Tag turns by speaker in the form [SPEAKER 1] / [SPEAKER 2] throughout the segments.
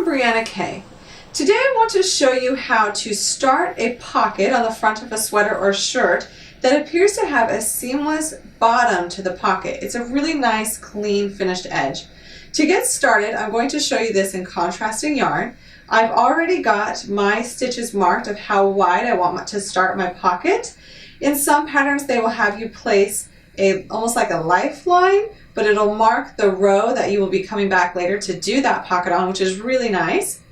[SPEAKER 1] Briana K. Today I want to show you how to start a pocket on the front of a sweater or shirt that appears to have a seamless bottom to the pocket. It's a really nice, clean, finished edge. To get started, I'm going to show you this in contrasting yarn. I've already got my stitches marked of how wide I want to start my pocket. In some patterns, they will have you place almost like a lifeline, but it'll mark the row that you will be coming back later to do that pocket on, which is really nice.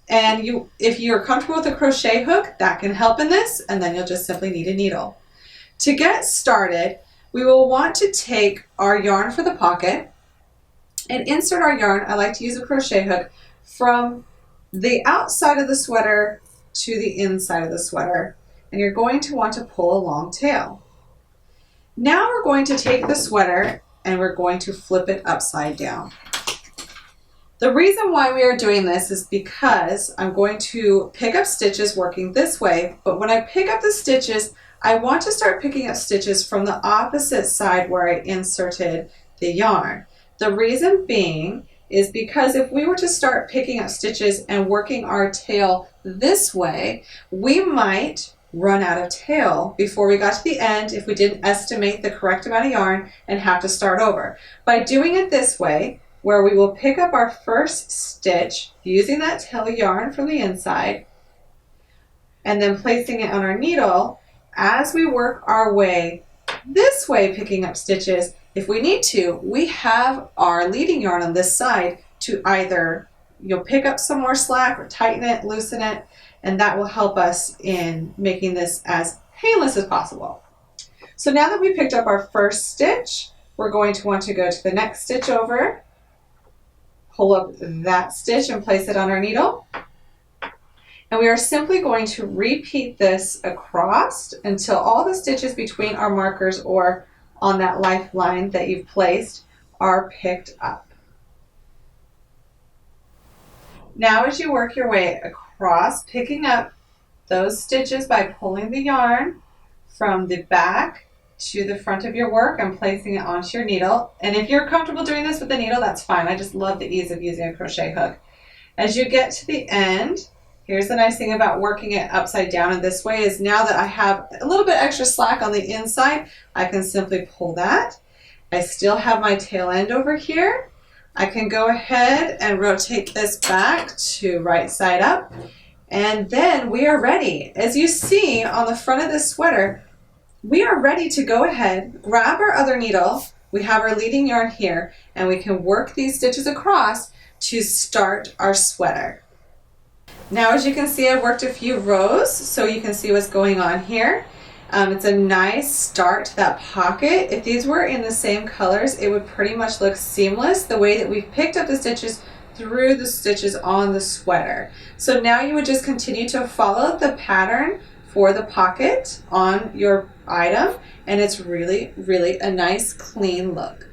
[SPEAKER 1] And if you're comfortable with a crochet hook, that can help in this, and then you'll just simply need a needle. To get started, we will want to take our yarn for the pocket and insert our yarn. I like to use a crochet hook from the outside of the sweater to the inside of the sweater, and you're going to want to pull a long tail. Now we're going to take the sweater and we're going to flip it upside down. The reason why we are doing this is because I'm going to pick up stitches working this way, but when I pick up the stitches, I want to start picking up stitches from the opposite side where I inserted the yarn. The reason being is because if we were to start picking up stitches and working our tail this way, we might run out of tail before we got to the end if we didn't estimate the correct amount of yarn and have to start over. By doing it this way, where we will pick up our first stitch using that tail yarn from the inside and then placing it on our needle, as we work our way this way picking up stitches, if we need to, we have our leading yarn on this side to either pick up some more slack or tighten it, loosen it, and that will help us in making this as painless as possible. So now that we picked up our first stitch, we're going to want to go to the next stitch over, pull up that stitch and place it on our needle. And we are simply going to repeat this across until all the stitches between our markers or on that lifeline that you've placed are picked up. Now as you work your way across, picking up those stitches by pulling the yarn from the back to the front of your work and placing it onto your needle. And if you're comfortable doing this with the needle, that's fine. I just love the ease of using a crochet hook. As you get to the end, here's the nice thing about working it upside down in this way is now that I have a little bit extra slack on the inside, I can simply pull that. I still have my tail end over here. I can go ahead and rotate this back to right side up, and then we are ready. As you see on the front of this sweater, we are ready to go ahead, grab our other needle, we have our leading yarn here, and we can work these stitches across to start our sweater. Now as you can see, I've worked a few rows so you can see what's going on here. It's a nice start to that pocket. If these were in the same colors, it would pretty much look seamless the way that we've picked up the stitches through the stitches on the sweater. So now you would just continue to follow the pattern for the pocket on your item, and it's really, really a nice clean look.